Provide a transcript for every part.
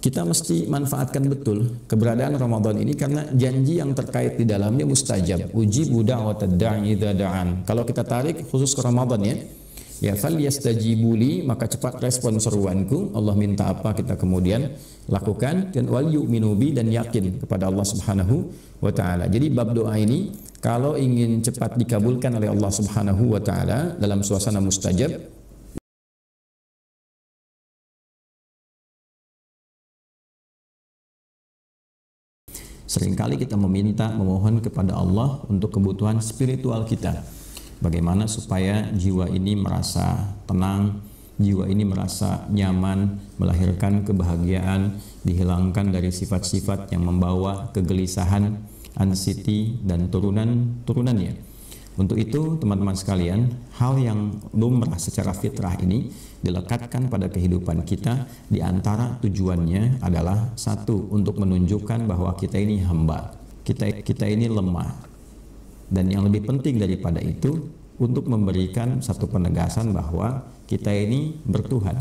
Kita mesti manfaatkan betul keberadaan Ramadan ini karena janji yang terkait di dalamnya mustajab. Ujibu da'watad da'i idza da'an. Kalau kita tarik khusus ke Ramadan ya falyastajibu li, maka cepat respon seruanku. Allah minta apa kita kemudian lakukan, dan wal yu'minu bi, dan yakin kepada Allah Subhanahu wa taala. Jadi bab doa ini kalau ingin cepat dikabulkan oleh Allah Subhanahu wa taala dalam suasana mustajab, seringkali kita memohon kepada Allah untuk kebutuhan spiritual kita. Bagaimana supaya jiwa ini merasa tenang, jiwa ini merasa nyaman, melahirkan kebahagiaan, dihilangkan dari sifat-sifat yang membawa kegelisahan, anxiety, dan turunannya. Untuk itu, teman-teman sekalian, hal yang lumrah secara fitrah ini dilekatkan pada kehidupan kita. Di antara tujuannya adalah satu, untuk menunjukkan bahwa kita ini hamba, kita ini lemah, dan yang lebih penting daripada itu, untuk memberikan satu penegasan bahwa kita ini bertuhan.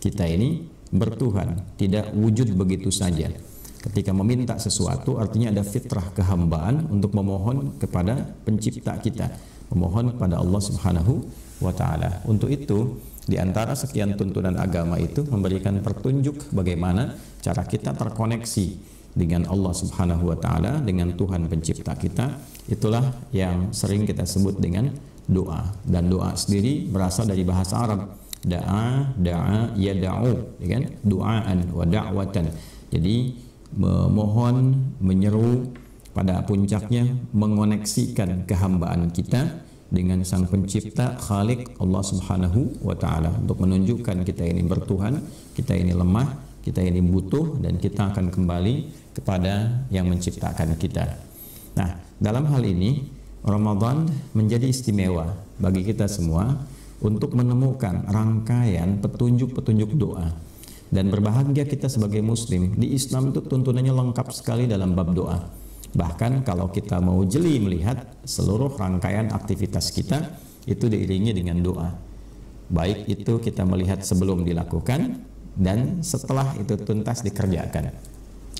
Kita ini bertuhan, tidak wujud begitu saja. Ketika meminta sesuatu artinya ada fitrah kehambaan untuk memohon kepada pencipta kita, memohon kepada Allah Subhanahu wa taala. Untuk itu, di antara sekian tuntunan agama itu memberikan petunjuk bagaimana cara kita terkoneksi dengan Allah Subhanahu wa taala, dengan Tuhan pencipta kita. Itulah yang sering kita sebut dengan doa. Dan doa sendiri berasal dari bahasa Arab. Da'a, yada'u, ya kan? Du'aan wa da'watan. Jadi memohon, menyeru, pada puncaknya mengoneksikan kehambaan kita dengan Sang Pencipta, Khalik, Allah Subhanahu wa taala, untuk menunjukkan kita ini bertuhan, kita ini lemah, kita ini butuh, dan kita akan kembali kepada yang menciptakan kita. Nah, dalam hal ini Ramadan menjadi istimewa bagi kita semua untuk menemukan rangkaian petunjuk-petunjuk doa. Dan berbahagia kita sebagai muslim, di Islam itu tuntunannya lengkap sekali dalam bab doa. Bahkan kalau kita mau jeli melihat seluruh rangkaian aktivitas kita itu diiringi dengan doa. Baik itu kita melihat sebelum dilakukan dan setelah itu tuntas dikerjakan.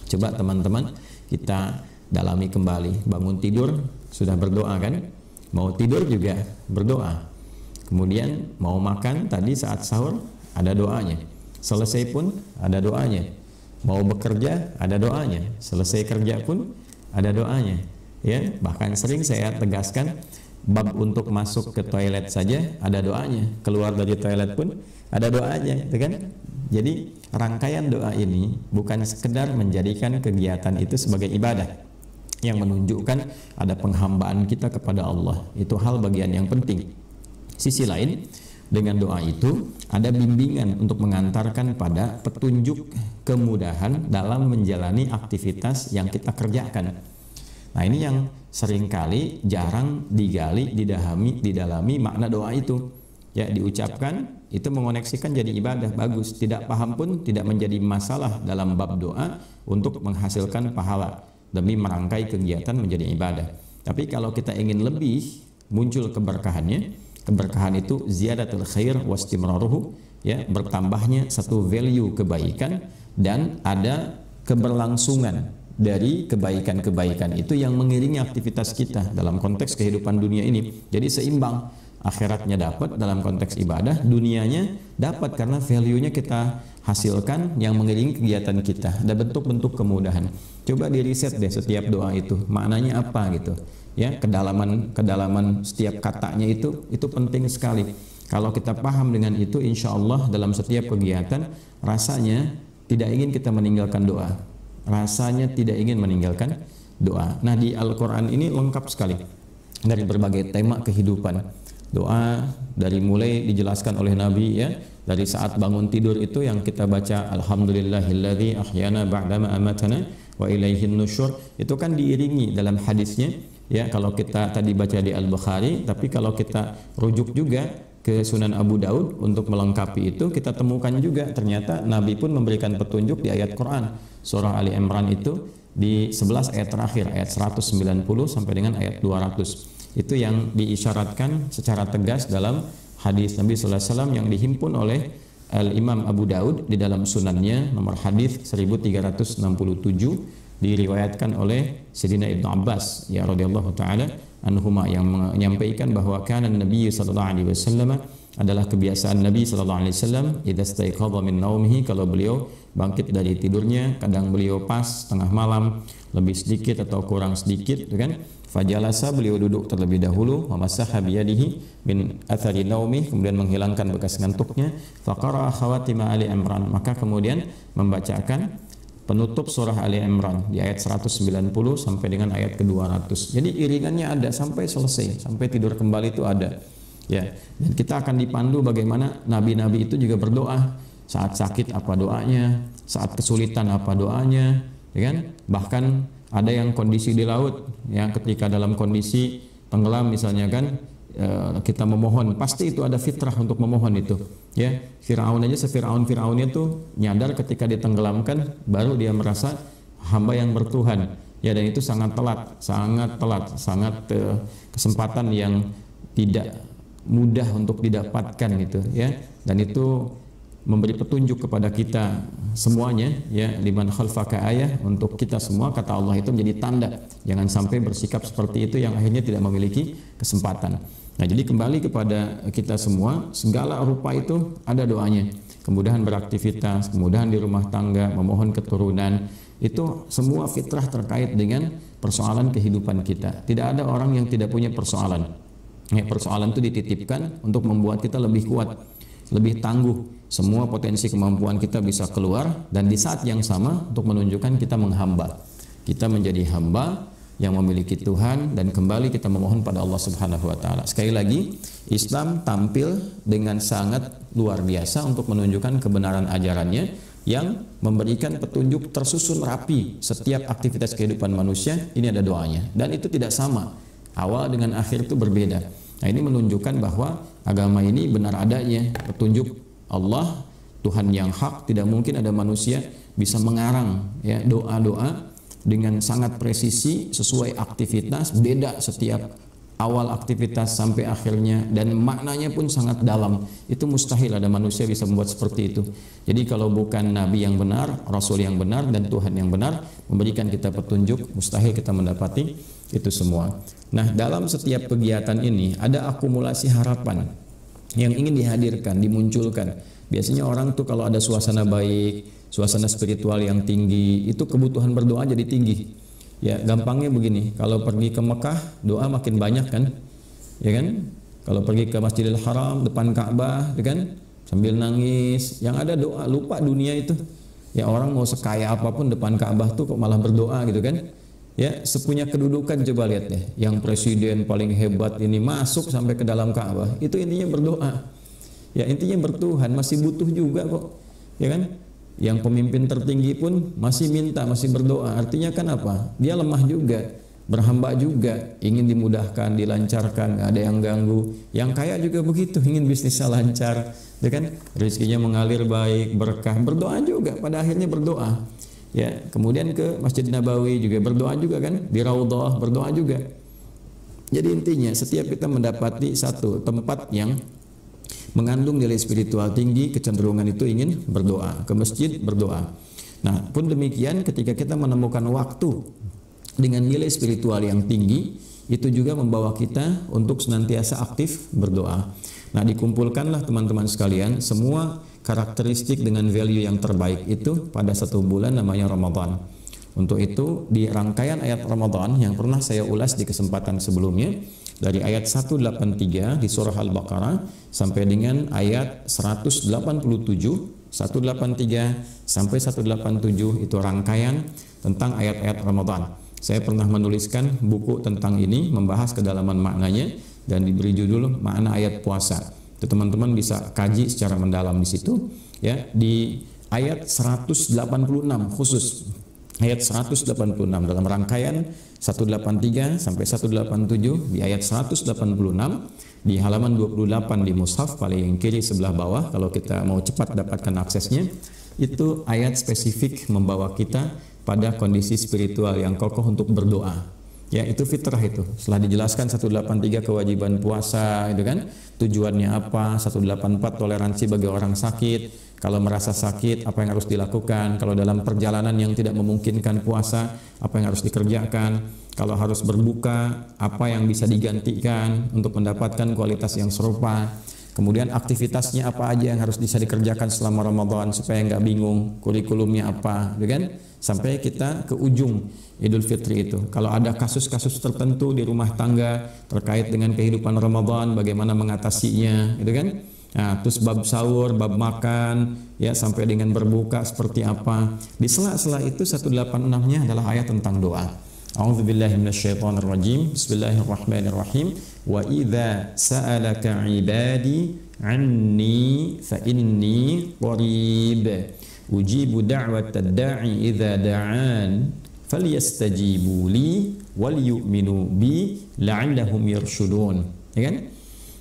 Coba teman-teman kita dalami kembali. Bangun tidur sudah berdoa kan? Mau tidur juga berdoa. Kemudian mau makan tadi saat sahur ada doanya. Selesai pun ada doanya. Mau bekerja ada doanya. Selesai kerja pun ada doanya. Ya, bahkan sering saya tegaskan bab untuk masuk ke toilet saja ada doanya. Keluar dari toilet pun ada doanya, gitu kan? Jadi rangkaian doa ini bukan sekedar menjadikan kegiatan itu sebagai ibadah yang menunjukkan ada penghambaan kita kepada Allah. Itu hal bagian yang penting. Sisi lain, dengan doa itu ada bimbingan untuk mengantarkan pada petunjuk kemudahan dalam menjalani aktivitas yang kita kerjakan. Nah, ini yang seringkali jarang digali, didalami makna doa itu. Ya, diucapkan itu mengoneksikan jadi ibadah, bagus. Tidak paham pun tidak menjadi masalah dalam bab doa untuk menghasilkan pahala demi merangkai kegiatan menjadi ibadah. Tapi kalau kita ingin lebih muncul keberkahannya, keberkahan itu ziyadatul khair wastimraruhu, ya, bertambahnya satu value kebaikan dan ada keberlangsungan dari kebaikan-kebaikan itu yang mengiringi aktivitas kita dalam konteks kehidupan dunia ini. Jadi seimbang, akhiratnya dapat dalam konteks ibadah, dunianya dapat karena value-nya kita hasilkan yang mengiringi kegiatan kita. Ada bentuk-bentuk kemudahan. Coba di riset deh setiap doa itu maknanya apa gitu. Ya, kedalaman setiap katanya itu penting sekali. Kalau kita paham dengan itu, insya Allah dalam setiap kegiatan rasanya tidak ingin kita meninggalkan doa. Rasanya tidak ingin meninggalkan doa. Nah, di Al-Quran ini lengkap sekali dari berbagai tema kehidupan. Doa dari mulai dijelaskan oleh Nabi, ya, dari saat bangun tidur itu yang kita baca alhamdulillahilladzi ahyana ba'dama amatana wa ilaihin nusyur, itu kan diiringi dalam hadisnya. Ya, kalau kita tadi baca di Al-Bukhari, tapi kalau kita rujuk juga ke Sunan Abu Daud untuk melengkapi itu, kita temukan juga ternyata Nabi pun memberikan petunjuk di ayat Quran surah Ali Imran itu di 11 ayat terakhir, ayat 190 sampai dengan ayat 200. Itu yang diisyaratkan secara tegas dalam hadis Nabi sallallahu alaihi wasallam yang dihimpun oleh Al-Imam Abu Daud di dalam sunannya nomor hadis 1367 diriwayatkan oleh Sayyidina Ibnu Abbas ya radhiyallahu taala anhuma yang menyampaikan bahwa kana Nabi sallallahu alaihi wasallam adalah kebiasaan Nabi sallallahu alaihi wasallam idza staiqadha min naumihi, kalau beliau bangkit dari tidurnya, kadang beliau pas tengah malam lebih sedikit atau kurang sedikit kan, fajalasa, beliau duduk terlebih dahulu, wa masaha biyadihi min athari naumi, kemudian menghilangkan bekas ngantuknya, faqara khawatima Ali Imran, maka kemudian membacakan penutup surah Ali Imran di ayat 190 sampai dengan ayat ke-200. Jadi iringannya ada sampai selesai, sampai tidur kembali itu ada. Ya, dan kita akan dipandu bagaimana nabi-nabi itu juga berdoa. Saat sakit apa doanya, saat kesulitan apa doanya, ya kan? Bahkan ada yang kondisi di laut, yang ketika dalam kondisi tenggelam misalnya kan, kita memohon, pasti itu ada fitrah untuk memohon itu. Ya, Firaun aja, Firaunnya tuh nyadar ketika ditenggelamkan, baru dia merasa hamba yang bertuhan. Ya, dan itu sangat telat, kesempatan yang tidak mudah untuk didapatkan gitu ya, dan itu memberi petunjuk kepada kita semuanya ya, liman khalfaka ayah, untuk kita semua kata Allah itu menjadi tanda jangan sampai bersikap seperti itu yang akhirnya tidak memiliki kesempatan. Nah, jadi kembali kepada kita semua, segala rupa itu ada doanya. Kemudahan beraktivitas, kemudahan di rumah tangga, memohon keturunan, itu semua fitrah terkait dengan persoalan kehidupan kita. Tidak ada orang yang tidak punya persoalan. Persoalan itu dititipkan untuk membuat kita lebih kuat, lebih tangguh. Semua potensi kemampuan kita bisa keluar, dan di saat yang sama untuk menunjukkan kita menghamba. Kita menjadi hamba yang memiliki Tuhan, dan kembali kita memohon pada Allah Subhanahu wa taala. Sekali lagi, Islam tampil dengan sangat luar biasa untuk menunjukkan kebenaran ajarannya yang memberikan petunjuk tersusun rapi setiap aktivitas kehidupan manusia. Ini ada doanya, dan itu tidak sama. Awal dengan akhir itu berbeda. Nah, ini menunjukkan bahwa agama ini benar adanya petunjuk Allah, Tuhan yang hak. Tidak mungkin ada manusia bisa mengarang ya doa-doa dengan sangat presisi sesuai aktivitas, beda setiap awal aktivitas sampai akhirnya, dan maknanya pun sangat dalam. Itu mustahil ada manusia bisa membuat seperti itu. Jadi kalau bukan Nabi yang benar, Rasul yang benar, dan Tuhan yang benar memberikan kita petunjuk, mustahil kita mendapati itu semua. Nah, dalam setiap kegiatan ini ada akumulasi harapan yang ingin dihadirkan, dimunculkan. Biasanya orang tuh kalau ada suasana baik, suasana spiritual yang tinggi, itu kebutuhan berdoa jadi tinggi. Ya, gampangnya begini, kalau pergi ke Mekah, doa makin banyak kan? Ya kan? Kalau pergi ke Masjidil Haram, depan Ka'bah, ya kan? Sambil nangis, yang ada doa, lupa dunia itu. Ya, orang mau sekaya apapun depan Ka'bah tuh kok malah berdoa gitu kan? Ya, sepunya kedudukan coba lihat deh, yang presiden paling hebat ini masuk sampai ke dalam Ka'bah, itu intinya berdoa. Ya, intinya bertuhan, masih butuh juga kok. Ya kan? Yang pemimpin tertinggi pun masih minta, masih berdoa. Artinya kan apa? Dia lemah juga, berhamba juga, ingin dimudahkan, dilancarkan, gak ada yang ganggu. Yang kaya juga begitu, ingin bisnisnya lancar, ya kan? Rezekinya mengalir baik, berkah, berdoa juga, pada akhirnya berdoa. Ya, kemudian ke Masjid Nabawi juga berdoa juga kan, di Raudhah berdoa juga. Jadi intinya setiap kita mendapati satu tempat yang mengandung nilai spiritual tinggi, kecenderungan itu ingin berdoa, ke masjid berdoa. Nah, pun demikian ketika kita menemukan waktu dengan nilai spiritual yang tinggi, itu juga membawa kita untuk senantiasa aktif berdoa. Nah, dikumpulkanlah teman-teman sekalian semua karakteristik dengan value yang terbaik itu pada satu bulan namanya Ramadan. Untuk itu di rangkaian ayat Ramadan yang pernah saya ulas di kesempatan sebelumnya, dari ayat 183 di surah Al-Baqarah sampai dengan ayat 187, 183 sampai 187 itu rangkaian tentang ayat-ayat Ramadan. Saya pernah menuliskan buku tentang ini, membahas kedalaman maknanya, dan diberi judul Makna Ayat Puasa. Itu teman-teman bisa kaji secara mendalam di situ ya, di ayat 186 khusus. Ayat 186 dalam rangkaian 183 sampai 187 di ayat 186 di halaman 28 di mushaf paling kiri sebelah bawah. Kalau kita mau cepat dapatkan aksesnya, itu ayat spesifik membawa kita pada kondisi spiritual yang kokoh untuk berdoa. Ya, itu fitrah itu. Setelah dijelaskan 183 kewajiban puasa itu kan, tujuannya apa, 184 toleransi bagi orang sakit, Kalau merasa sakit, apa yang harus dilakukan? Kalau dalam perjalanan yang tidak memungkinkan puasa, apa yang harus dikerjakan? Kalau harus berbuka, apa yang bisa digantikan untuk mendapatkan kualitas yang serupa? Kemudian aktivitasnya apa aja yang harus bisa dikerjakan selama Ramadan supaya nggak bingung kurikulumnya apa, gitu kan? Sampai kita ke ujung Idul Fitri itu. Kalau ada kasus-kasus tertentu di rumah tangga terkait dengan kehidupan Ramadan, bagaimana mengatasinya, gitu kan? Nah, terus bab sahur, bab makan, ya sampai dengan berbuka seperti apa. Di sela-sela itu 186-nya adalah ayat tentang doa. A'udzubillahi minasyaitonirrajim. Bismillahirrahmanirrahim. Wa idza sa'alaka 'ibadi 'anni fa inni qarib. Ujibu da'watad da'i idza da'an falyastajibu li wal yu'minu bi la'allahum yarshudun. Ya kan?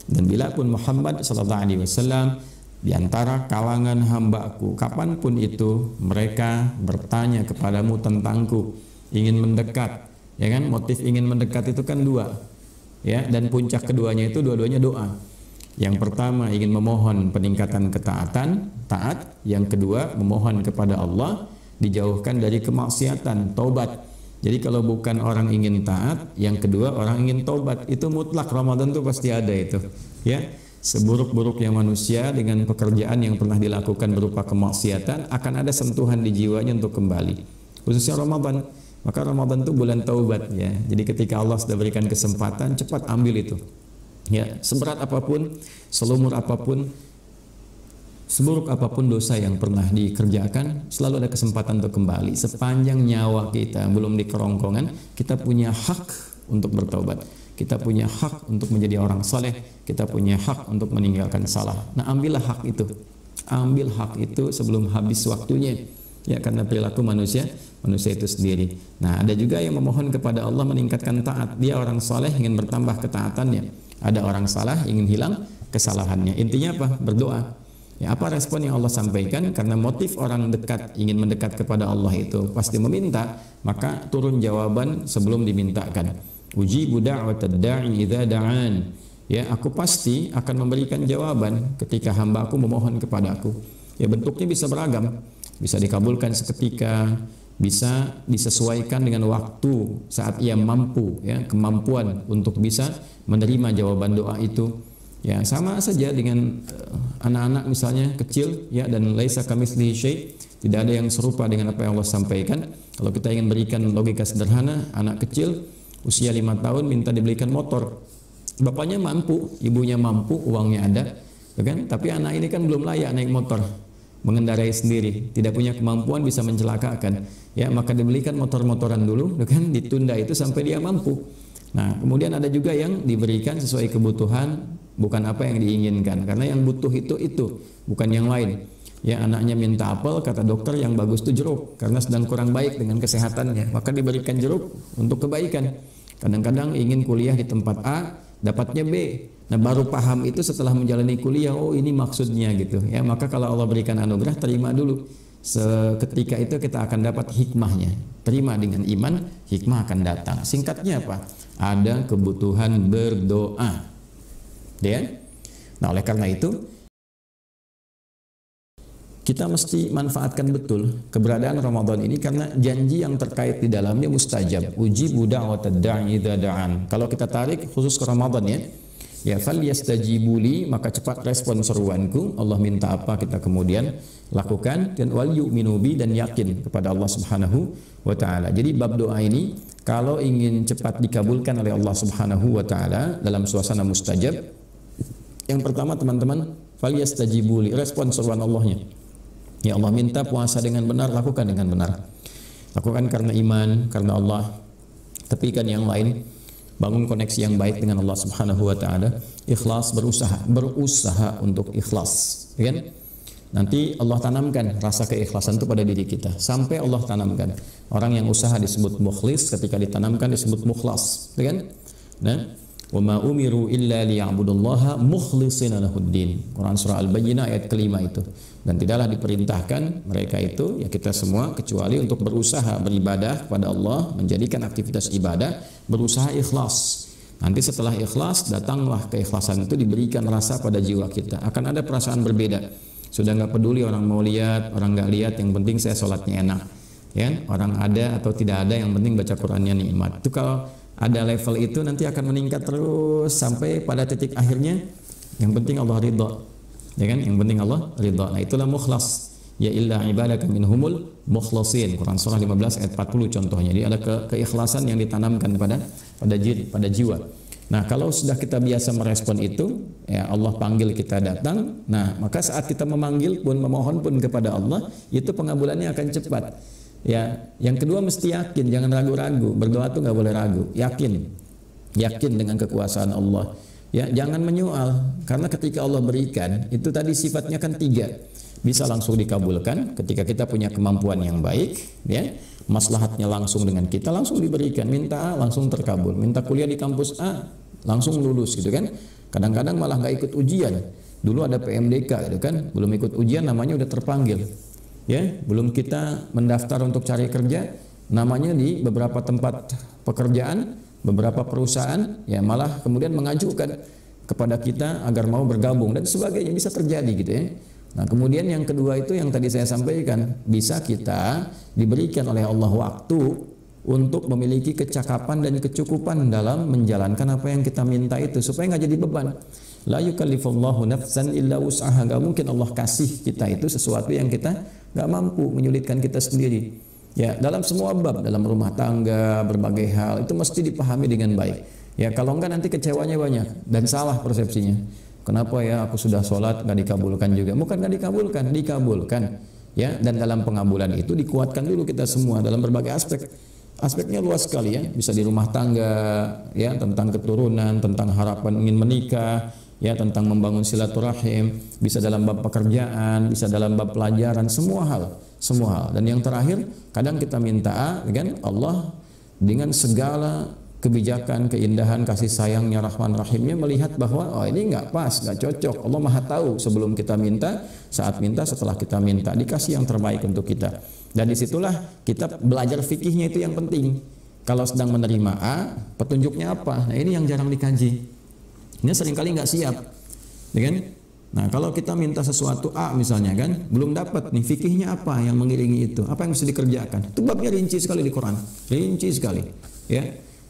Dan bila pun Muhammad SAW di antara kalangan hambaku, kapanpun itu mereka bertanya kepadamu tentangku, ingin mendekat, ya kan? Motif ingin mendekat itu kan dua, ya. Dan puncak keduanya itu dua-duanya doa. Yang pertama ingin memohon peningkatan ketaatan, taat. Yang kedua memohon kepada Allah dijauhkan dari kemaksiatan, taubat. Jadi kalau bukan orang ingin taat, yang kedua orang ingin taubat, itu mutlak Ramadan itu pasti ada itu. Ya, seburuk-buruknya manusia dengan pekerjaan yang pernah dilakukan berupa kemaksiatan akan ada sentuhan di jiwanya untuk kembali. Khususnya Ramadan. Maka Ramadan itu bulan taubat ya. Jadi ketika Allah sudah berikan kesempatan, cepat ambil itu. Ya, seberat apapun, selumur apapun, seburuk apapun dosa yang pernah dikerjakan, selalu ada kesempatan untuk kembali. Sepanjang nyawa kita belum di kerongkongan, kita punya hak untuk bertaubat. Kita punya hak untuk menjadi orang saleh. Kita punya hak untuk meninggalkan salah. Nah, ambillah hak itu. Ambil hak itu sebelum habis waktunya. Ya, karena perilaku manusia itu sendiri. Nah, ada juga yang memohon kepada Allah meningkatkan taat. Dia orang saleh ingin bertambah ketaatannya. Ada orang salah ingin hilang kesalahannya. Intinya apa? Berdoa. Ya, apa respon yang Allah sampaikan? Karena motif orang dekat ingin mendekat kepada Allah itu pasti meminta, maka turun jawaban sebelum dimintakan. Ujibu da'watad da'i idza da'an. Ya, aku pasti akan memberikan jawaban ketika hamba-Ku memohon kepadaku. Ya, bentuknya bisa beragam. Bisa dikabulkan seketika, bisa disesuaikan dengan waktu saat ia mampu, ya, kemampuan untuk bisa menerima jawaban doa itu. Ya, sama saja dengan anak-anak misalnya kecil, ya, dan laisa kamitslihi syai', tidak ada yang serupa dengan apa yang Allah sampaikan. Kalau kita ingin berikan logika sederhana, anak kecil usia 5 tahun minta dibelikan motor. Bapaknya mampu, ibunya mampu, uangnya ada, kan? Tapi anak ini kan belum layak naik motor, mengendarai sendiri, tidak punya kemampuan, bisa mencelakakan. Ya, maka dibelikan motor-motoran dulu, kan? Ditunda itu sampai dia mampu. Nah, kemudian ada juga yang diberikan sesuai kebutuhan, bukan apa yang diinginkan, karena yang butuh itu bukan yang lain. Ya, anaknya minta apel, kata dokter yang bagus itu jeruk karena sedang kurang baik dengan kesehatannya, maka diberikan jeruk untuk kebaikan. Kadang-kadang ingin kuliah di tempat A, dapatnya B. Nah, baru paham itu setelah menjalani kuliah, oh ini maksudnya gitu. Ya, maka kalau Allah berikan anugerah, terima dulu. Seketika itu kita akan dapat hikmahnya. Terima dengan iman, hikmah akan datang. Singkatnya apa? Ada kebutuhan berdoa. Ya? Nah, oleh karena itu kita mesti manfaatkan betul keberadaan Ramadan ini, karena janji yang terkait di dalamnya mustajab. Ujibu da'watad da'i idza da'an. Kalau kita tarik khusus ke Ramadan ya. Ya, falyastajibu li, maka cepat respon seruanku. Allah minta apa kita kemudian lakukan, dan wal yu'minu bi, dan yakin kepada Allah Subhanahu wa taala. Jadi bab doa ini kalau ingin cepat dikabulkan oleh Allah Subhanahu wa taala dalam suasana mustajab, yang pertama teman-teman, falyastajibu li, respon seruan Allahnya. Ya, Allah minta puasa dengan benar, lakukan dengan benar. Lakukan karena iman, karena Allah. Tepikan yang lain. Bangun koneksi yang baik dengan Allah Subhanahu wa taala. Ikhlas, berusaha untuk ikhlas, ya kan? Nanti Allah tanamkan rasa keikhlasan itu pada diri kita. Sampai Allah tanamkan. Orang yang usaha disebut mukhlis, ketika ditanamkan disebut mukhlas, ya kan? Nah, wa ma umiru illa liya'budullaha mukhlishina lahuddin. Quran surah Al-Bayyinah ayat kelima itu. Dan tidaklah diperintahkan mereka itu, ya kita semua, kecuali untuk berusaha beribadah kepada Allah, menjadikan aktivitas ibadah, berusaha ikhlas. Nanti setelah ikhlas, datanglah keikhlasan itu, diberikan rasa pada jiwa kita. Akan ada perasaan berbeda. Sudah nggak peduli orang mau lihat, orang nggak lihat, yang penting saya sholatnya enak. Ya, orang ada atau tidak ada, yang penting baca Qur'annya nikmat. Itu kalau ada level itu nanti akan meningkat terus sampai pada titik akhirnya yang penting Allah ridha. Ya kan? Yang penting Allah ridha. Nah, itulah mukhlas. Ya illa ibadaka minhumul mukhlasin. Quran surah 15 ayat 40 contohnya. Jadi ada keikhlasan yang ditanamkan pada jiwa. Nah, kalau sudah kita biasa merespon itu, ya Allah panggil kita datang. Nah, maka saat kita memanggil pun, memohon pun kepada Allah, itu pengabulannya akan cepat. Ya, yang kedua mesti yakin, jangan ragu-ragu. Berdoa tuh nggak boleh ragu, yakin dengan kekuasaan Allah. Ya, jangan menyoal, karena ketika Allah berikan, itu tadi sifatnya kan 3. Bisa langsung dikabulkan ketika kita punya kemampuan yang baik, ya. Maslahatnya langsung dengan kita, langsung diberikan. Minta A, langsung terkabul. Minta kuliah di kampus A, langsung lulus gitu kan. Kadang-kadang malah nggak ikut ujian. Dulu ada PMDK gitu kan, belum ikut ujian namanya udah terpanggil. Ya, belum kita mendaftar untuk cari kerja, namanya di beberapa tempat pekerjaan, beberapa perusahaan ya malah kemudian mengajukan kepada kita agar mau bergabung dan sebagainya, bisa terjadi gitu ya. Nah, kemudian yang kedua itu yang tadi saya sampaikan, bisa kita diberikan oleh Allah waktu untuk memiliki kecakapan dan kecukupan dalam menjalankan apa yang kita minta itu supaya nggak jadi beban. La yukallifullahu nafsan illa wus'aha. Nggak mungkin Allah kasih kita itu sesuatu yang kita nggak mampu, menyulitkan kita sendiri. Ya, dalam semua bab, dalam rumah tangga, berbagai hal itu mesti dipahami dengan baik. Ya, kalau enggak nanti kecewanya banyak dan salah persepsinya. Kenapa ya aku sudah sholat nggak dikabulkan juga? Bukan nggak dikabulkan, dikabulkan. Ya, dan dalam pengabulan itu dikuatkan dulu kita semua dalam berbagai aspek. Aspeknya luas sekali ya, bisa di rumah tangga, ya tentang keturunan, tentang harapan ingin menikah, ya tentang membangun silaturahim, bisa dalam bab pekerjaan, bisa dalam bab pelajaran, semua hal. Dan yang terakhir, kadang kita minta kan Allah dengan segala kebijakan, keindahan, kasih sayangnya, rahman rahimnya melihat bahwa oh ini nggak pas, nggak cocok. Allah maha tahu sebelum kita minta, saat minta, setelah kita minta, dikasih yang terbaik untuk kita. Dan disitulah kita belajar fikihnya itu yang penting. Kalau sedang menerima A, petunjuknya apa? Nah ini yang jarang dikaji. Ini seringkali nggak siap, ya kan? Nah kalau kita minta sesuatu A misalnya kan, belum dapat nih fikihnya apa yang mengiringi itu, apa yang mesti dikerjakan? Itu babnya rinci sekali di Quran, rinci sekali, ya.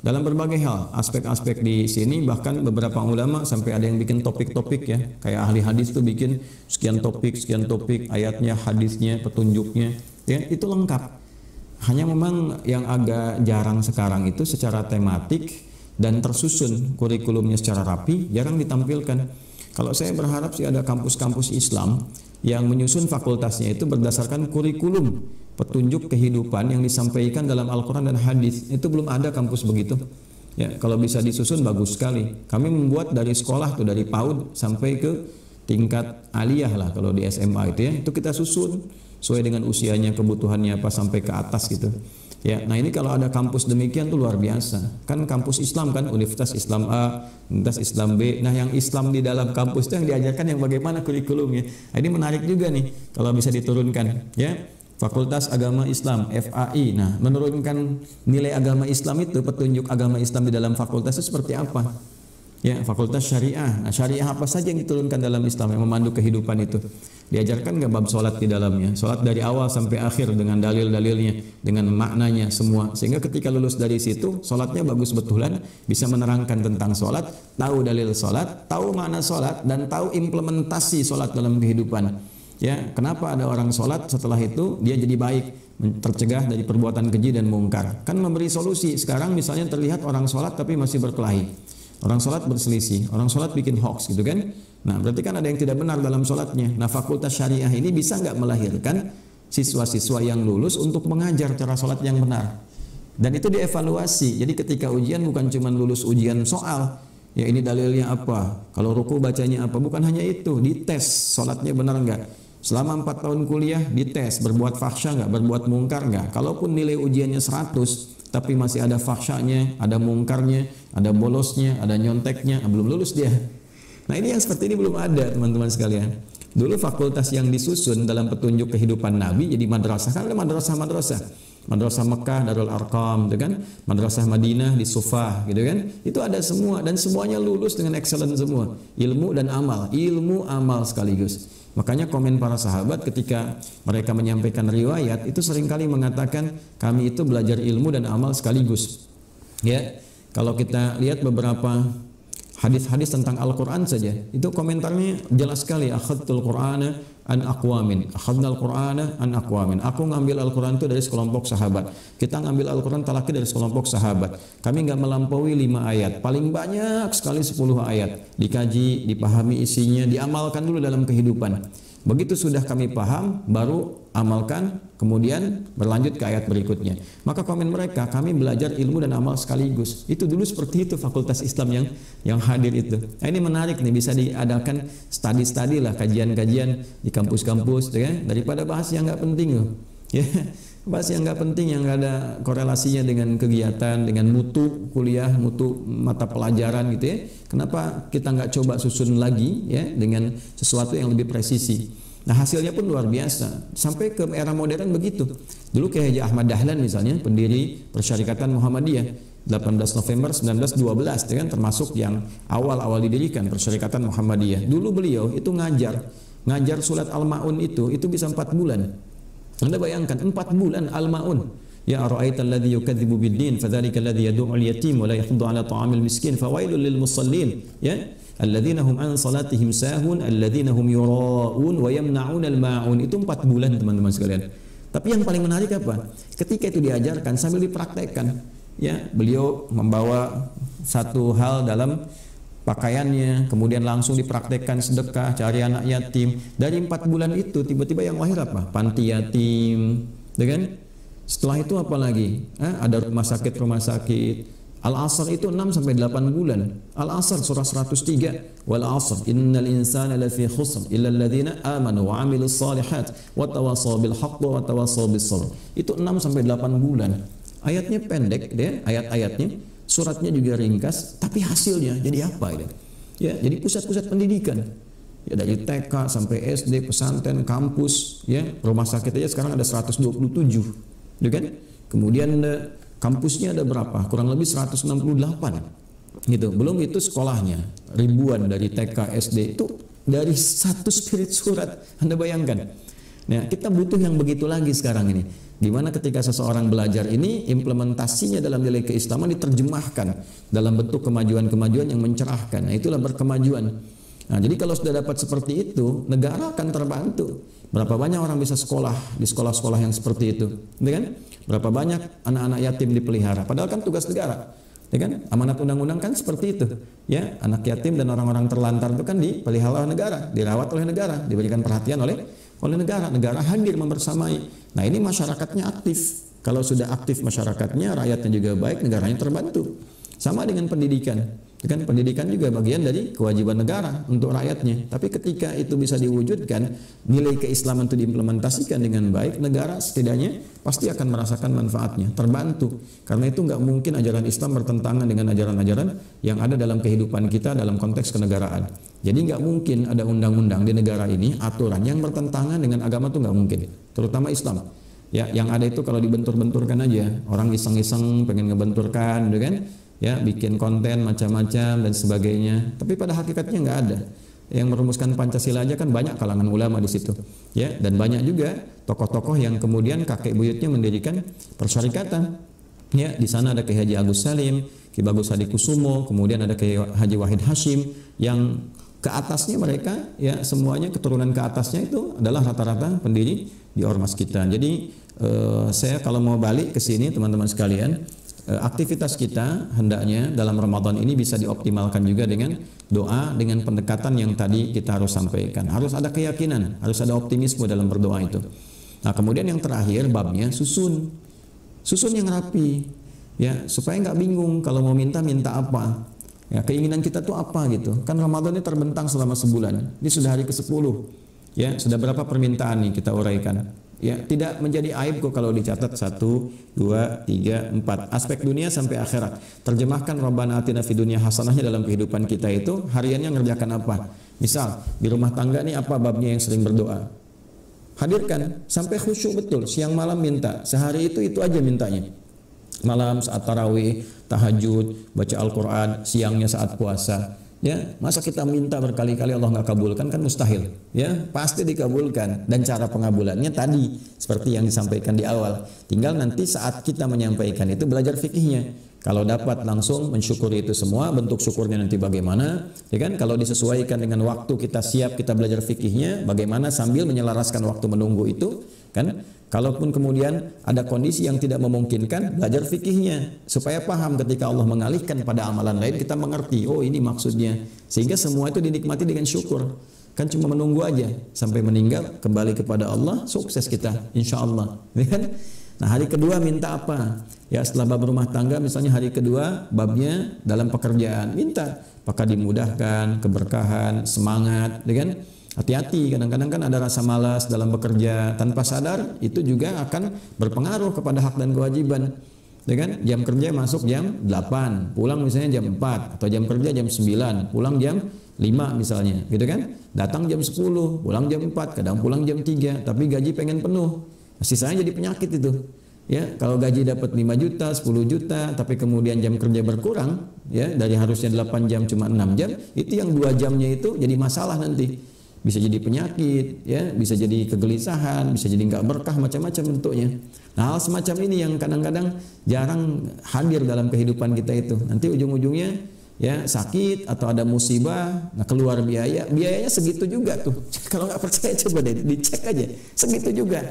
Dalam berbagai hal, aspek-aspek di sini bahkan beberapa ulama sampai ada yang bikin topik-topik ya, kayak ahli hadis tuh bikin sekian topik, ayatnya, hadisnya, petunjuknya, ya itu lengkap. Hanya memang yang agak jarang sekarang itu secara tematik dan tersusun kurikulumnya secara rapi, jarang ditampilkan. Kalau saya berharap sih ada kampus-kampus Islam yang menyusun fakultasnya itu berdasarkan kurikulum petunjuk kehidupan yang disampaikan dalam Al-Quran dan hadis. Itu belum ada kampus begitu. Ya, kalau bisa disusun bagus sekali. Kami membuat dari sekolah tuh, dari PAUD sampai ke tingkat aliyah lah kalau di SMA itu ya. Itu kita susun sesuai dengan usianya, kebutuhannya apa sampai ke atas gitu. Ya, nah ini kalau ada kampus demikian tuh luar biasa. Kan kampus Islam kan, Universitas Islam A, Universitas Islam B. Nah, yang Islam di dalam kampus itu yang diajarkan yang bagaimana kurikulumnya. Nah, ini menarik juga nih kalau bisa diturunkan, ya. Fakultas Agama Islam FAI. Nah, menurunkan nilai agama Islam itu, petunjuk agama Islam di dalam fakultas itu seperti apa? Ya, fakultas syariah. Nah, syariah apa saja yang diturunkan dalam Islam yang memandu kehidupan itu? Diajarkan nggak bab sholat di dalamnya? Sholat dari awal sampai akhir dengan dalil-dalilnya, dengan maknanya semua. Sehingga ketika lulus dari situ, sholatnya bagus betulan, bisa menerangkan tentang sholat, tahu dalil sholat, tahu makna sholat, dan tahu implementasi sholat dalam kehidupan. Ya, kenapa ada orang sholat setelah itu dia jadi baik, tercegah dari perbuatan keji dan mungkar? Kan memberi solusi. Sekarang misalnya terlihat orang sholat tapi masih berkelahi, orang sholat berselisih, orang sholat bikin hoax gitu kan? Nah berarti kan ada yang tidak benar dalam sholatnya. Nah fakultas syariah ini bisa nggak melahirkan siswa-siswa yang lulus untuk mengajar cara sholat yang benar? Dan itu dievaluasi. Jadi ketika ujian bukan cuma lulus ujian soal, ya ini dalilnya apa, kalau ruku bacanya apa, bukan hanya itu, dites sholatnya benar nggak. Selama 4 tahun kuliah dites, berbuat fahsya nggak, berbuat mungkar nggak. Kalaupun nilai ujiannya 100, tapi masih ada fahsyanya, ada mungkarnya, ada bolosnya, ada nyonteknya, belum lulus dia. Nah ini yang seperti ini belum ada teman-teman sekalian. Dulu fakultas yang disusun dalam petunjuk kehidupan Nabi jadi madrasah, kan ada madrasah-madrasah. Madrasah Mekah, Darul Arqam, gitu kan? Madrasah Madinah di Sufah, gitu kan? Itu ada semua dan semuanya lulus dengan excellent semua. Ilmu dan amal, ilmu amal sekaligus. Makanya komen para sahabat ketika mereka menyampaikan riwayat itu seringkali mengatakan kami itu belajar ilmu dan amal sekaligus. Ya, kalau kita lihat beberapa hadis-hadis tentang Al-Quran saja, itu komentarnya jelas sekali. Akhadtul Qur'ana an aqwamin, akhadnal Qur'ana an aqwamin. Aku ngambil Al-Quran itu dari sekelompok sahabat. Kita ngambil Al-Quran talaki dari sekelompok sahabat. Kami nggak melampaui 5 ayat, paling banyak sekali 10 ayat. Dikaji, dipahami isinya, diamalkan dulu dalam kehidupan. Begitu sudah kami paham, baru amalkan, kemudian berlanjut ke ayat berikutnya. Maka komen mereka, kami belajar ilmu dan amal sekaligus. Itu dulu seperti itu fakultas Islam yang hadir itu. Nah, ini menarik nih, bisa diadakan studi-studi lah, kajian-kajian di kampus-kampus, ya, daripada bahas yang nggak penting loh. Ya, bahas yang nggak penting, yang nggak ada korelasinya dengan kegiatan, dengan mutu kuliah, mutu mata pelajaran gitu ya. Kenapa kita nggak coba susun lagi ya dengan sesuatu yang lebih presisi? Nah, hasilnya pun luar biasa. Sampai ke era modern begitu. Dulu kayak Haji Ahmad Dahlan misalnya, pendiri Persyarikatan Muhammadiyah, 18 November 1912, ya kan, termasuk yang awal-awal didirikan Persyarikatan Muhammadiyah. Dulu beliau itu ngajar surat Al-Ma'un itu bisa 4 bulan. Anda bayangkan 4 bulan Al-Ma'un. Ya ara'aital ladzi yukadzibu bid-din fadzalika alladzi yad'u al-yatim wa la yahdhu 'ala ta'amil miskin fawailul lil musallin, ya alladzina hum an salatihim sahun alladzina hum yura'un wa yamna'un al-ma'un. Itu 4 bulan teman-teman sekalian. Tapi yang paling menarik apa? Ketika itu diajarkan sambil dipraktekkan, ya beliau membawa satu hal dalam pakaiannya, kemudian langsung dipraktekkan sedekah, cari anak yatim. Dari 4 bulan itu tiba-tiba yang lahir apa? Panti yatim, ya kan? Setelah itu apa lagi? Ada rumah sakit. Al-Asr itu 6-8 bulan. Al-Asr surah 103. Wal 'asr innal insana lafi khusr illa alladhina amanu wa 'amilus shalihat wa tawassaw bil haqqi wa tawassaw bis sabr. Itu 6-8 bulan. Ayatnya pendek deh, ayat-ayatnya. Suratnya juga ringkas, tapi hasilnya jadi apa ini? Ya, jadi pusat-pusat pendidikan. Ya, dari TK sampai SD, pesantren, kampus, ya, rumah sakit aja sekarang ada 127. Ya kan? Kemudian kampusnya ada berapa? Kurang lebih 168. Gitu. Belum itu sekolahnya, ribuan dari TK, SD, itu dari satu spirit surat. Anda bayangkan. Nah, kita butuh yang begitu lagi sekarang ini. Dimana ketika seseorang belajar ini, implementasinya dalam nilai keislaman diterjemahkan dalam bentuk kemajuan-kemajuan yang mencerahkan. Nah, itulah berkemajuan. Nah, jadi kalau sudah dapat seperti itu, negara akan terbantu. Berapa banyak orang bisa sekolah di sekolah-sekolah yang seperti itu, ya kan? Berapa banyak anak-anak yatim dipelihara. Padahal kan tugas negara, ya kan? Amanat undang-undang kan seperti itu, ya. Anak yatim dan orang-orang terlantar itu kan dipelihara oleh negara, dirawat oleh negara, diberikan perhatian oleh negara. Negara hadir membersamai. Nah, ini masyarakatnya aktif. Kalau sudah aktif masyarakatnya, rakyatnya juga baik, negaranya terbantu. Sama dengan pendidikan. Kan pendidikan juga bagian dari kewajiban negara untuk rakyatnya. Tapi ketika itu bisa diwujudkan, nilai keislaman itu diimplementasikan dengan baik, negara setidaknya pasti akan merasakan manfaatnya, terbantu. Karena itu nggak mungkin ajaran Islam bertentangan dengan ajaran-ajaran yang ada dalam kehidupan kita dalam konteks kenegaraan. Jadi nggak mungkin ada undang-undang di negara ini, aturan yang bertentangan dengan agama itu nggak mungkin, terutama Islam. Ya, yang ada itu kalau dibentur-benturkan aja, orang iseng-iseng pengen ngebenturkan, gitu kan? Ya, bikin konten macam-macam dan sebagainya. Tapi pada hakikatnya nggak ada. Yang merumuskan Pancasila aja kan banyak kalangan ulama di situ. Ya, dan banyak juga tokoh-tokoh yang kemudian kakek buyutnya mendirikan persyarikatan. Ya, di sana ada Kiai Haji Agus Salim, Ki Bagus Hadikusumo, kemudian ada Kiai Haji Wahid Hashim, yang ke atasnya mereka, ya semuanya keturunan ke atasnya itu adalah rata-rata pendiri di ormas kita. Jadi saya kalau mau balik ke sini teman-teman sekalian, aktivitas kita hendaknya dalam Ramadan ini bisa dioptimalkan juga dengan doa, dengan pendekatan yang tadi kita harus sampaikan. Harus ada keyakinan, harus ada optimisme dalam berdoa itu. Nah, kemudian yang terakhir babnya susun yang rapi, ya, supaya nggak bingung kalau mau minta apa. Ya, keinginan kita tuh apa gitu. Kan Ramadan ini terbentang selama sebulan. Ini sudah hari ke-10. Ya, sudah berapa permintaan nih kita uraikan. Ya, tidak menjadi aib kok kalau dicatat 1, 2, 3, 4. Aspek dunia sampai akhirat. Terjemahkan Rabbana atina fid dunya hasanahnya dalam kehidupan kita itu hariannya ngerjakan apa? Misal, di rumah tangga nih apa babnya yang sering berdoa? Hadirkan sampai khusyuk betul. Siang malam minta. Sehari itu aja mintanya. Malam saat tarawih, tahajud, baca Al-Quran, siangnya saat puasa. Ya, masa kita minta berkali-kali Allah nggak kabulkan, kan mustahil. Ya, pasti dikabulkan. Dan cara pengabulannya tadi seperti yang disampaikan di awal. Tinggal nanti saat kita menyampaikan itu belajar fikihnya. Kalau dapat langsung mensyukuri itu semua, bentuk syukurnya nanti bagaimana, ya kan? Kalau disesuaikan dengan waktu kita siap, kita belajar fikihnya, bagaimana sambil menyelaraskan waktu menunggu itu, kan? Kalaupun kemudian ada kondisi yang tidak memungkinkan, belajar fikihnya supaya paham ketika Allah mengalihkan pada amalan lain, kita mengerti, oh ini maksudnya, sehingga semua itu dinikmati dengan syukur. Kan cuma menunggu aja sampai meninggal, kembali kepada Allah, sukses kita, insya Allah, ya kan? Nah, hari kedua minta apa? Ya, setelah bab rumah tangga misalnya hari kedua babnya dalam pekerjaan, minta apakah dimudahkan, keberkahan, semangat, ya kan? Hati-hati, kadang-kadang kan ada rasa malas dalam bekerja tanpa sadar, itu juga akan berpengaruh kepada hak dan kewajiban. Ya kan? Jam kerja masuk jam 8, pulang misalnya jam 4, atau jam kerja jam 9, pulang jam 5 misalnya, gitu kan? Datang jam 10, pulang jam 4, kadang pulang jam 3, tapi gaji pengen penuh. Sisanya jadi penyakit itu. Ya, kalau gaji dapat 5 juta, 10 juta, tapi kemudian jam kerja berkurang, ya, dari harusnya 8 jam cuma 6 jam, itu yang 2 jamnya itu jadi masalah nanti. Bisa jadi penyakit, ya, bisa jadi kegelisahan, bisa jadi nggak berkah, macam-macam bentuknya. Nah, hal semacam ini yang kadang-kadang jarang hadir dalam kehidupan kita itu. Nanti ujung-ujungnya ya sakit atau ada musibah, nah keluar biayanya segitu juga tuh. Kalau nggak percaya coba deh dicek aja, segitu juga.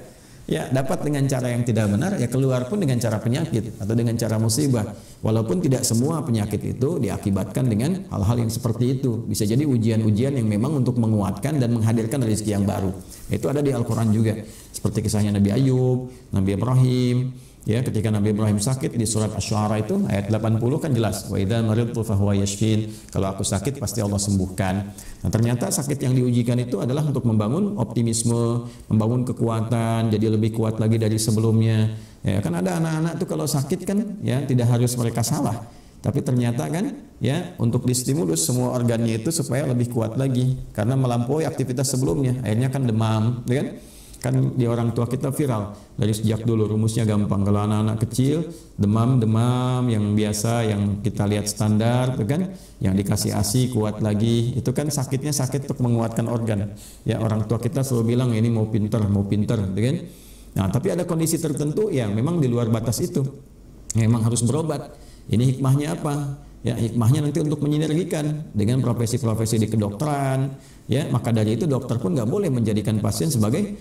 Ya, dapat dengan cara yang tidak benar, ya keluar pun dengan cara penyakit atau dengan cara musibah. Walaupun tidak semua penyakit itu diakibatkan dengan hal-hal yang seperti itu. Bisa jadi ujian-ujian yang memang untuk menguatkan dan menghadirkan rezeki yang baru. Itu ada di Al-Quran juga. Seperti kisahnya Nabi Ayub, Nabi Ibrahim. Ya, ketika Nabi Ibrahim sakit di surat Asy-Syu'ara itu ayat 80 kan jelas, wa idza maridtu fahuwa yashfin, kalau aku sakit pasti Allah sembuhkan. Nah, ternyata sakit yang diujikan itu adalah untuk membangun optimisme, membangun kekuatan, jadi lebih kuat lagi dari sebelumnya. Ya, kan ada anak-anak tuh kalau sakit kan ya tidak harus mereka salah. Tapi ternyata kan ya untuk distimulus semua organnya itu supaya lebih kuat lagi karena melampaui aktivitas sebelumnya. Akhirnya kan demam, ya kan? Kan di orang tua kita viral dari sejak dulu, rumusnya gampang. Kalau anak-anak kecil demam yang biasa yang kita lihat standar itu kan, yang dikasih ASI kuat lagi, itu kan sakitnya sakit untuk menguatkan organ. Ya, orang tua kita selalu bilang ini mau pinter gitu kan. Nah, tapi ada kondisi tertentu yang memang di luar batas itu, memang harus berobat. Ini hikmahnya apa? Ya, hikmahnya nanti untuk menyinergikan dengan profesi-profesi di kedokteran. Ya, maka dari itu dokter pun nggak boleh menjadikan pasien sebagai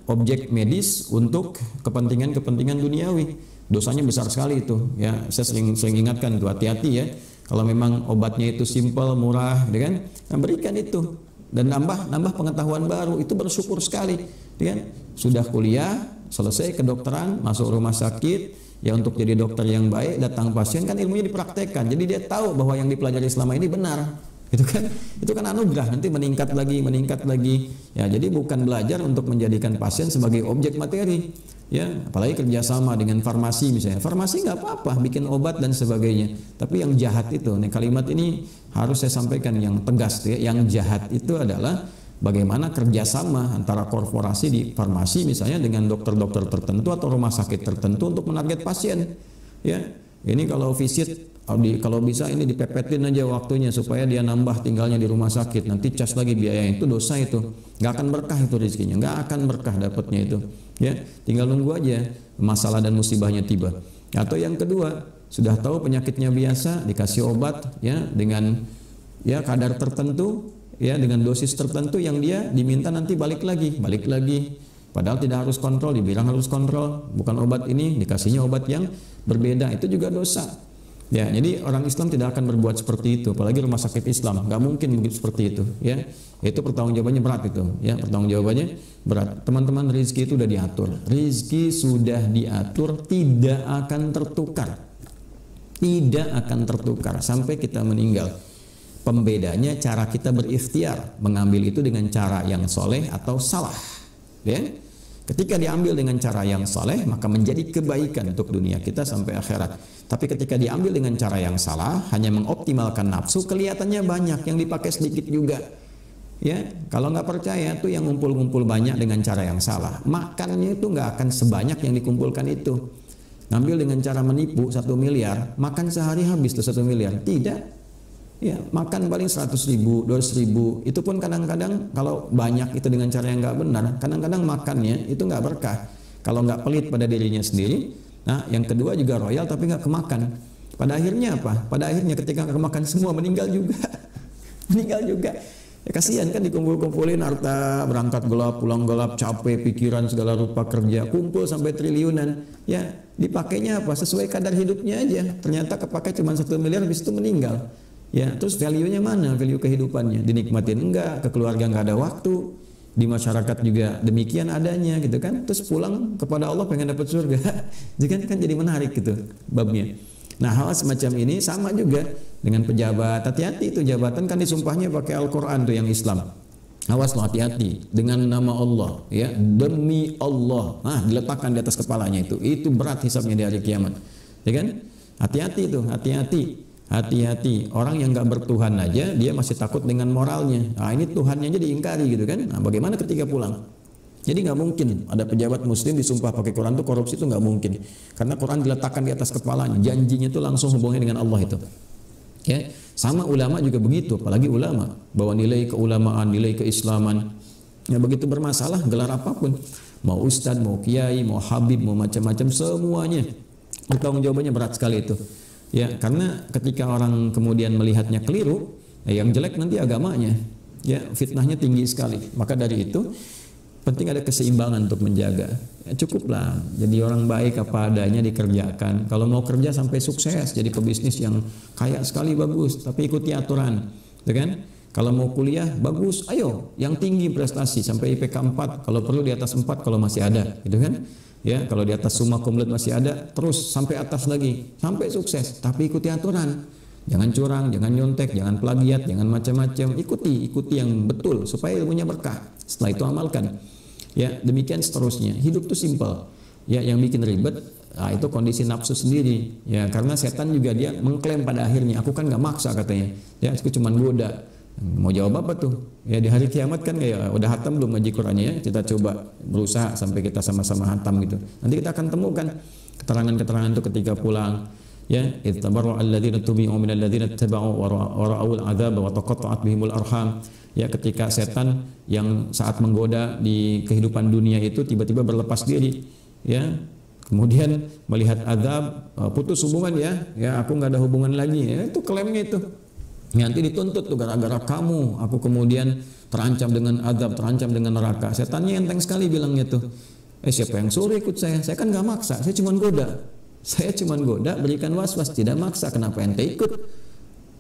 objek medis untuk kepentingan duniawi. Dosanya besar sekali itu. Ya, saya sering ingatkan tuh, hati-hati ya. Kalau memang obatnya itu simple, murah, ya kan? Nah, berikan itu dan nambah pengetahuan baru, itu bersyukur sekali. Ya kan? Sudah kuliah, selesai kedokteran, masuk rumah sakit, ya untuk jadi dokter yang baik, datang pasien kan ilmunya dipraktekkan. Jadi dia tahu bahwa yang dipelajari selama ini benar. Itu kan anugerah, nanti meningkat lagi. Ya, jadi bukan belajar untuk menjadikan pasien sebagai objek materi. Ya, apalagi kerjasama dengan farmasi misalnya. Farmasi nggak apa-apa, bikin obat dan sebagainya. Tapi yang jahat itu, nih kalimat ini harus saya sampaikan yang tegas ya. Yang jahat itu adalah bagaimana kerjasama antara korporasi di farmasi misalnya dengan dokter-dokter tertentu atau rumah sakit tertentu untuk menarget pasien. Ya, ini kalau visit, kalau bisa ini dipepetin aja waktunya supaya dia nambah tinggalnya di rumah sakit. Nanti cas lagi biaya itu, dosa itu. Nggak akan berkah itu rezekinya, nggak akan berkah dapatnya itu. Ya, tinggal nunggu aja masalah dan musibahnya tiba. Atau yang kedua, sudah tahu penyakitnya biasa, dikasih obat ya dengan ya kadar tertentu, ya dengan dosis tertentu yang dia diminta nanti balik lagi. Padahal tidak harus kontrol, dibilang harus kontrol, bukan obat ini, dikasihnya obat yang berbeda, itu juga dosa. Ya, jadi orang Islam tidak akan berbuat seperti itu, apalagi rumah sakit Islam, nggak mungkin begitu seperti itu. Ya, itu pertanggungjawabannya berat itu. Ya, pertanggungjawabannya berat. Teman-teman, rezeki itu sudah diatur, rezeki sudah diatur, tidak akan tertukar sampai kita meninggal. Pembedanya cara kita berikhtiar mengambil itu dengan cara yang soleh atau salah. Ya, ketika diambil dengan cara yang saleh maka menjadi kebaikan untuk dunia kita sampai akhirat. Tapi ketika diambil dengan cara yang salah, hanya mengoptimalkan nafsu, kelihatannya banyak, yang dipakai sedikit juga. Ya, kalau nggak percaya tuh yang ngumpul-ngumpul banyak dengan cara yang salah, makannya itu nggak akan sebanyak yang dikumpulkan itu. Ngambil dengan cara menipu 1 miliar, makan sehari habis tuh 1 miliar. Tidak. Ya, makan paling 100.000, 200.000. Itu pun kadang-kadang kalau banyak itu dengan cara yang nggak benar, kadang-kadang makannya itu nggak berkah. Kalau nggak pelit pada dirinya sendiri. Nah, yang kedua juga royal tapi nggak kemakan. Pada akhirnya apa? Pada akhirnya ketika nggak kemakan semua meninggal juga. Meninggal juga. Ya, kasihan kan dikumpul-kumpulin harta, berangkat gelap, pulang gelap, capek, pikiran segala rupa kerja, kumpul sampai triliunan. Ya, dipakainya apa? Sesuai kadar hidupnya aja. Ternyata kepakai cuma 1 miliar, habis itu meninggal. Ya, terus value-nya mana? Value kehidupannya dinikmatin enggak? Ke keluarga nggak ada waktu. Di masyarakat juga demikian adanya gitu kan. Terus pulang kepada Allah pengen dapat surga. Jadi kan jadi menarik gitu babnya. Nah, hal semacam ini sama juga dengan pejabat. Hati-hati itu jabatan kan disumpahnya pakai Al-Quran tuh yang Islam. Awas lo, hati-hati dengan nama Allah, ya, demi Allah. Nah, diletakkan di atas kepalanya itu berat hisabnya di hari kiamat, ya kan? Hati-hati itu, hati-hati. Orang yang nggak bertuhan aja dia masih takut dengan moralnya. Nah, ini Tuhannya aja diingkari gitu kan? Nah, bagaimana ketika pulang? Jadi nggak mungkin ada pejabat muslim disumpah pakai Quran tuh korupsi, itu nggak mungkin. Karena Quran diletakkan di atas kepalanya, janjinya itu langsung hubungannya dengan Allah itu. Ya, sama ulama juga begitu, apalagi ulama bawa nilai keulamaan, nilai keislaman. Ya, begitu bermasalah gelar apapun, mau ustadz, mau kiai, mau habib, mau macam-macam, semuanya bertanggung jawabannya berat sekali itu. Ya, karena ketika orang kemudian melihatnya keliru, ya, yang jelek nanti agamanya. Ya, fitnahnya tinggi sekali. Maka dari itu penting ada keseimbangan untuk menjaga. Ya, cukuplah jadi orang baik apa adanya dikerjakan. Kalau mau kerja sampai sukses jadi pebisnis yang kaya sekali, bagus, tapi ikuti aturan, ya kan? Kalau mau kuliah bagus, ayo yang tinggi prestasi sampai IPK 4, kalau perlu di atas 4 kalau masih ada, gitu kan? Ya, kalau di atas summa cum laude masih ada, terus sampai atas lagi, sampai sukses, tapi ikuti aturan. Jangan curang, jangan nyontek, jangan plagiat, jangan macam-macam. Ikuti yang betul supaya ilmunya berkah. Setelah itu amalkan. Ya, demikian seterusnya. Hidup itu simpel. Ya, yang bikin ribet, nah, itu kondisi nafsu sendiri. Ya, karena setan juga dia mengklaim pada akhirnya, aku kan nggak maksa katanya. Ya, aku cuma goda. Mau jawab apa tuh? Ya, di hari kiamat kan kayak udah hatam belum ngaji Qurannya ya? Kita coba berusaha sampai kita sama-sama hatam gitu. Nanti kita akan temukan keterangan-keterangan itu ketika pulang. Ya, ittabaru alladziina tubi'u minal ladziina ittaba'u wa ra'awul 'adzab wa taqatta'at bihimul arham. Ya, ketika setan yang saat menggoda di kehidupan dunia itu tiba-tiba berlepas diri, ya, kemudian melihat azab, putus hubungan, ya aku nggak ada hubungan lagi, ya, itu klaimnya itu. Nanti dituntut tuh gara-gara kamu, aku kemudian terancam dengan azab, terancam dengan neraka. Setannya enteng sekali bilangnya tuh, siapa yang suruh ikut saya? Saya kan nggak maksa, saya cuma goda. Saya cuma goda, berikan was-was, tidak maksa, kenapa ente ikut?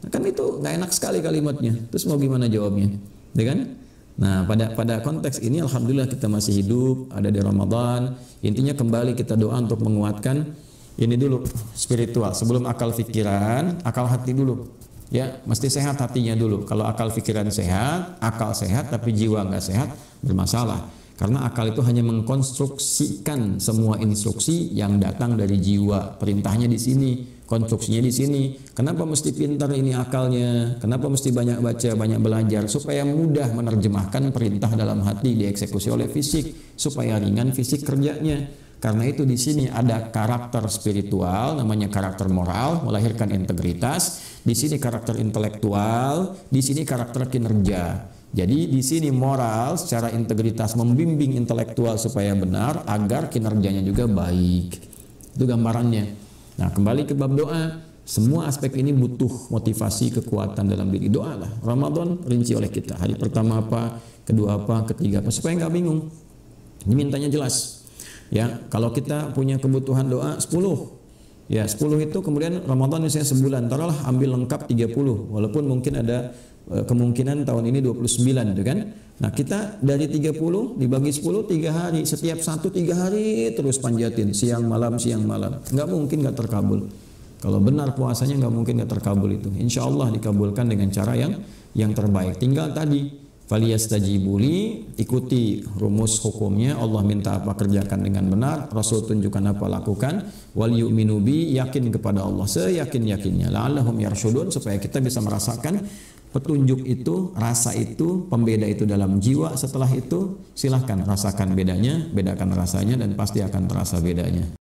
Nah, kan itu nggak enak sekali kalimatnya. Terus mau gimana jawabnya, ya kan? Nah, pada konteks ini alhamdulillah kita masih hidup, ada di Ramadan. Intinya kembali kita doa untuk menguatkan ini dulu, spiritual. Sebelum akal pikiran, akal hati dulu. Ya, mesti sehat hatinya dulu. Kalau akal pikiran sehat, akal sehat tapi jiwa nggak sehat, bermasalah. Karena akal itu hanya mengkonstruksikan semua instruksi yang datang dari jiwa. Perintahnya di sini, konstruksinya di sini. Kenapa mesti pintar ini akalnya? Kenapa mesti banyak baca, banyak belajar? Supaya mudah menerjemahkan perintah dalam hati dieksekusi oleh fisik, supaya ringan fisik kerjanya. Karena itu di sini ada karakter spiritual, namanya karakter moral, melahirkan integritas. Di sini karakter intelektual, di sini karakter kinerja. Jadi di sini moral secara integritas membimbing intelektual supaya benar agar kinerjanya juga baik. Itu gambarannya. Nah, kembali ke bab doa. Semua aspek ini butuh motivasi, kekuatan dalam diri. Doa lah. Ramadan rinci oleh kita. Hari pertama apa, kedua apa, ketiga apa, supaya nggak bingung. Dimintanya jelas. Ya, kalau kita punya kebutuhan doa 10. Ya, 10 itu kemudian Ramadan misalnya sebulan, taruhlah ambil lengkap 30. Walaupun mungkin ada kemungkinan tahun ini 29 itu kan. Nah, kita dari 30 dibagi 10 3 hari, setiap satu 3 hari terus panjatin siang malam. Nggak mungkin nggak terkabul. Kalau benar puasanya nggak mungkin nggak terkabul itu. Insya Allah dikabulkan dengan cara yang terbaik. Tinggal tadi faliyastajibuli, ikuti rumus hukumnya. Allah minta apa kerjakan dengan benar, Rasul tunjukkan apa lakukan. Wal yu'minu bi, yakin kepada Allah seyakin-yakinnya. La'allahum yarsyudun, supaya kita bisa merasakan petunjuk itu, rasa itu, pembeda itu dalam jiwa. Setelah itu silahkan rasakan bedanya, bedakan rasanya dan pasti akan terasa bedanya.